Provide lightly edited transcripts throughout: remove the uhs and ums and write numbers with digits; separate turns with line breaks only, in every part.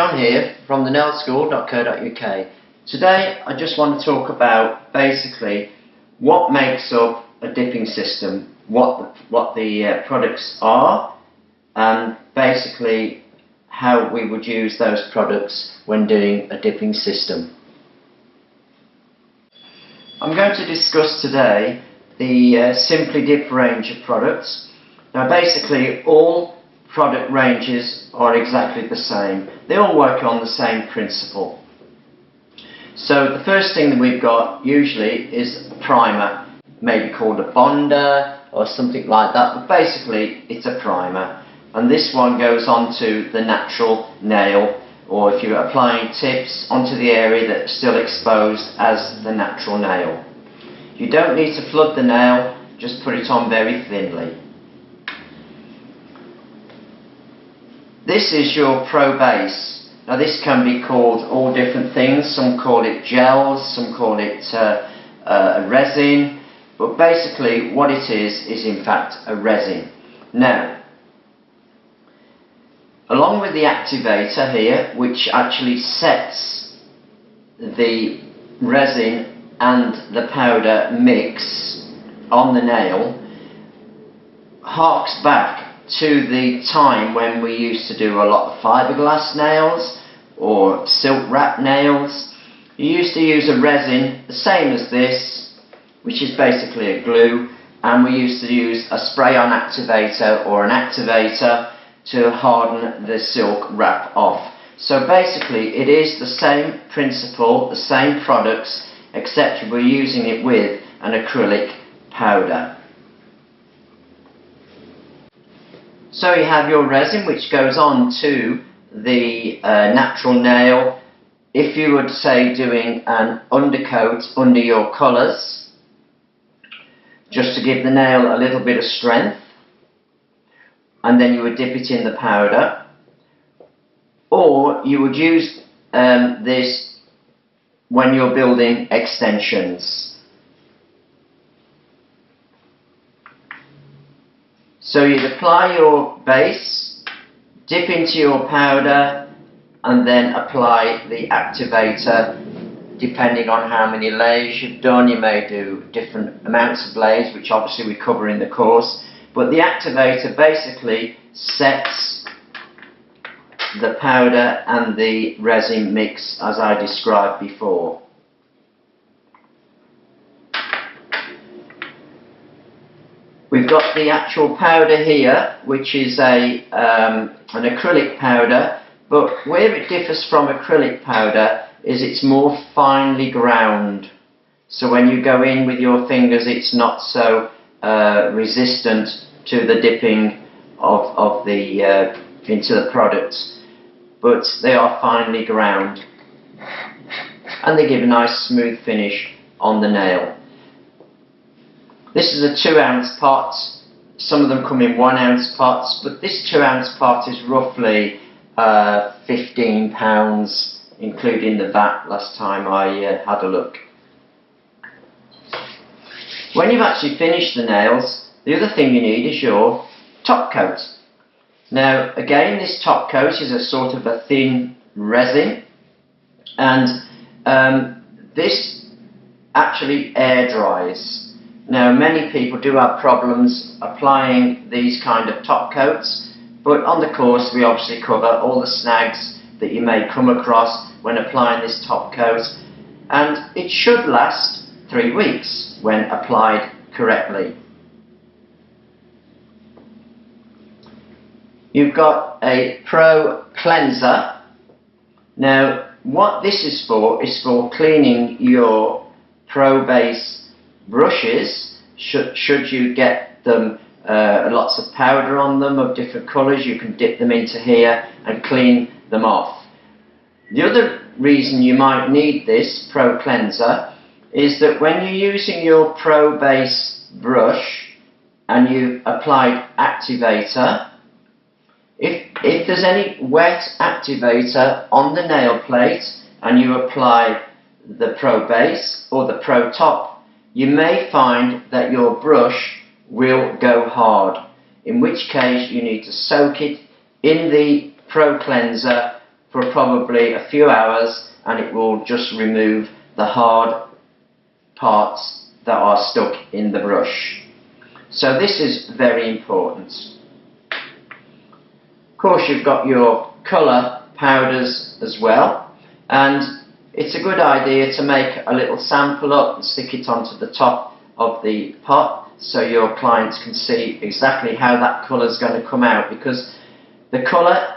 John here from thenailschool.co.uk. Today I just want to talk about basically what makes up a dipping system, what the products are, and basically how we would use those products when doing a dipping system. I'm going to discuss today the Simply Dip range of products. Now basically all product ranges are exactly the same. They all work on the same principle. So the first thing that we've got usually is a primer, maybe called a bonder or something like that, but basically it's a primer, and this one goes onto the natural nail, or if you're applying tips, onto the area that's still exposed as the natural nail. You don't need to flood the nail, just put it on very thinly. This is your Pro Base. Now this can be called all different things. Some call it gels, some call it a resin, but basically what it is in fact a resin. Now, along with the activator here, which actually sets the resin and the powder mix on the nail, harks back to the time when we used to do a lot of fiberglass nails or silk wrap nails. You used to use a resin the same as this, which is basically a glue, and we used to use a spray-on activator or an activator to harden the silk wrap off. So basically it is the same principle, the same products, except we're using it with an acrylic powder. So you have your resin, which goes on to the natural nail. If you would say doing an undercoat under your colours, just to give the nail a little bit of strength, and then you would dip it in the powder, or you would use this when you're building extensions. So you'd apply your base, dip into your powder, and then apply the activator. Depending on how many layers you've done, you may do different amounts of layers, which obviously we cover in the course. But the activator basically sets the powder and the resin mix as I described before. We've got the actual powder here, which is an acrylic powder, but where it differs from acrylic powder is it's more finely ground. So when you go in with your fingers, it's not so resistant to the dipping of the into the products, but they are finely ground, and they give a nice smooth finish on the nail. This is a 2-ounce pot. Some of them come in 1-ounce pots, but this 2-ounce pot is roughly £15, including the VAT last time I had a look. When you've actually finished the nails, the other thing you need is your top coat. Now again, this top coat is a sort of a thin resin, and this actually air dries. Now many people do have problems applying these kind of top coats, but on the course we obviously cover all the snags that you may come across when applying this top coat, and it should last 3 weeks when applied correctly. You've got a Pro Cleanser. Now what this is for cleaning your Pro Base brushes. Should you get them lots of powder on them of different colours, you can dip them into here and clean them off. The other reason you might need this Pro Cleanser is that when you're using your Pro Base brush and you've applied activator, if there's any wet activator on the nail plate and you apply the Pro Base or the Pro Top, you may find that your brush will go hard, in which case you need to soak it in the Pro Cleanser for probably a few hours, and it will just remove the hard parts that are stuck in the brush. So this is very important. Of course, you've got your colour powders as well, and it's a good idea to make a little sample up and stick it onto the top of the pot so your clients can see exactly how that colour is going to come out, because the colour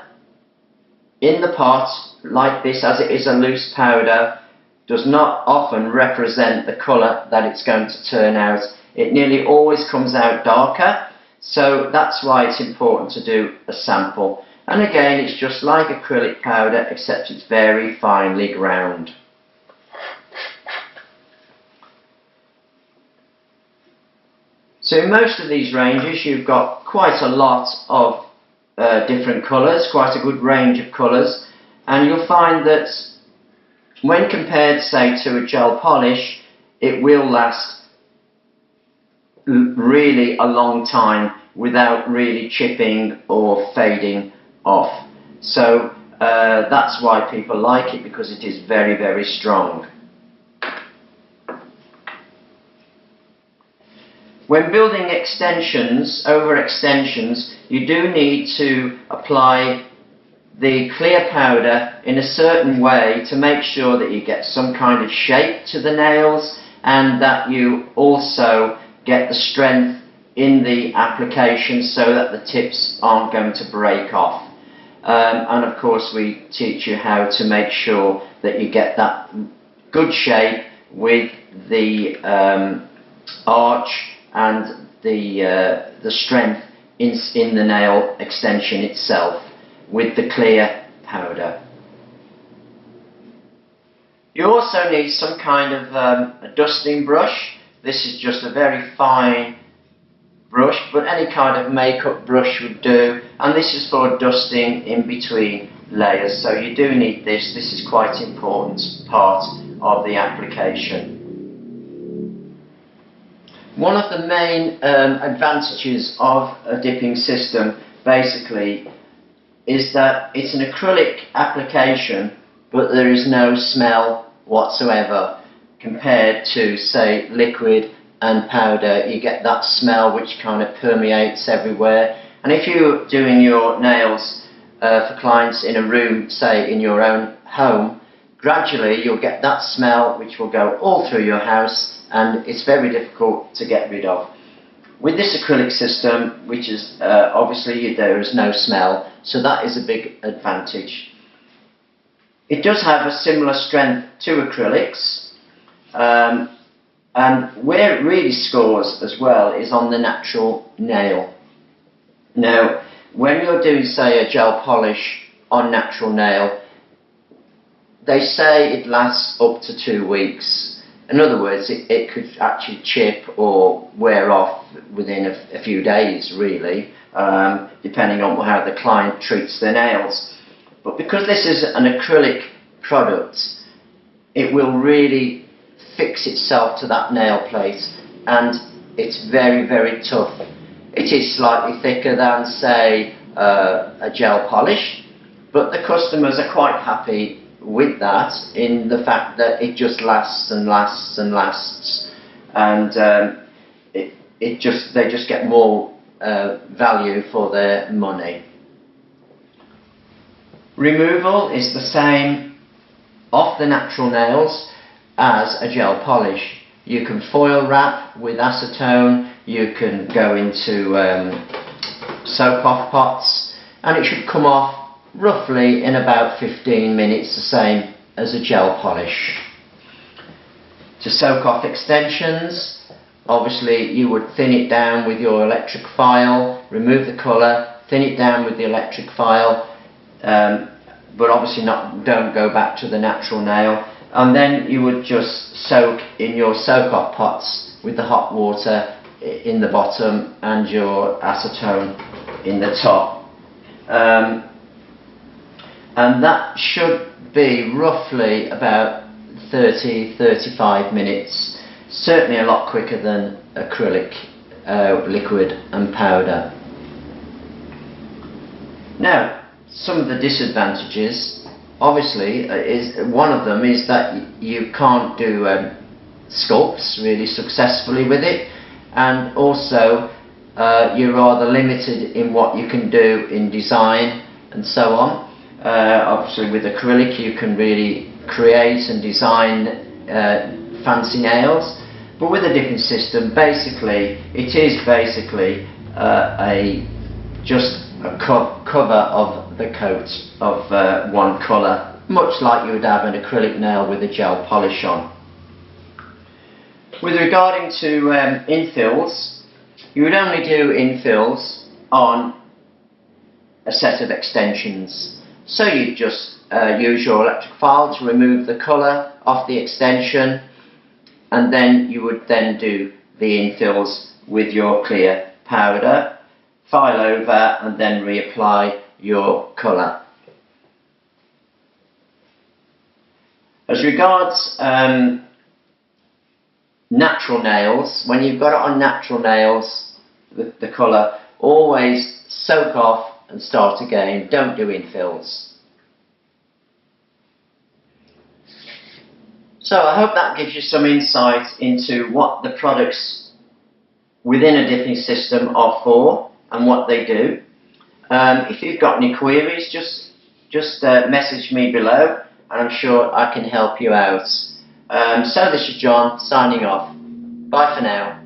in the pot, like this, as it is a loose powder, does not often represent the colour that it's going to turn out. It nearly always comes out darker, so that's why it's important to do a sample. And again, it's just like acrylic powder, except it's very finely ground. So in most of these ranges you've got quite a lot of different colours, quite a good range of colours, and you'll find that when compared, say, to a gel polish, it will last really a long time without really chipping or fading off. So that's why people like it, because it is very, very strong. When building extensions, over extensions, you do need to apply the clear powder in a certain way to make sure that you get some kind of shape to the nails, and that you also get the strength in the application so that the tips aren't going to break off. And of course we teach you how to make sure that you get that good shape with the arch and the strength in the nail extension itself with the clear powder. You also need some kind of a dusting brush. This is just a very fine brush, but any kind of makeup brush would do, and this is for dusting in between layers, so you do need this. This is quite an important part of the application. One of the main advantages of a dipping system basically is that it's an acrylic application, but there is no smell whatsoever compared to, say, liquid and powder. You get that smell which kind of permeates everywhere, and if you're doing your nails for clients in a room, say in your own home, gradually you'll get that smell which will go all through your house, and it's very difficult to get rid of. With this acrylic system, which is obviously there is no smell, so that is a big advantage. It does have a similar strength to acrylics, and where it really scores as well is on the natural nail. Now, when you're doing, say, a gel polish on natural nail, they say it lasts up to 2 weeks. In other words, it could actually chip or wear off within a few days, really, depending on how the client treats their nails. But because this is an acrylic product, it will really fix itself to that nail plate, and it's very, very tough. It is slightly thicker than, say, a gel polish, but the customers are quite happy with that, in the fact that it just lasts and lasts and lasts, and they just get more value for their money. Removal is the same off the natural nails as a gel polish. You can foil wrap with acetone, you can go into soak off pots, and it should come off roughly in about 15 minutes, the same as a gel polish. To soak off extensions, obviously you would thin it down with your electric file, remove the colour, thin it down with the electric file, but obviously don't go back to the natural nail, and then you would just soak in your soak off pots with the hot water in the bottom and your acetone in the top. And that should be roughly about 30-35 minutes, certainly a lot quicker than acrylic, liquid and powder. Now, some of the disadvantages obviously, is one of them is that you can't do sculpts really successfully with it, and also you're rather limited in what you can do in design and so on. Obviously with acrylic you can really create and design fancy nails, but with a dipping system basically it is basically just a cover of the coat of one colour, much like you would have an acrylic nail with a gel polish on. With regarding to infills, you would only do infills on a set of extensions. So you just use your electric file to remove the colour off the extension, and then you would then do the infills with your clear powder, file over and then reapply your colour. As regards natural nails, when you've got it on natural nails, the colour, always soak off and start again, don't do infills. So I hope that gives you some insight into what the products within a dipping system are for and what they do. If you've got any queries, just message me below and I'm sure I can help you out. So this is John signing off. Bye for now.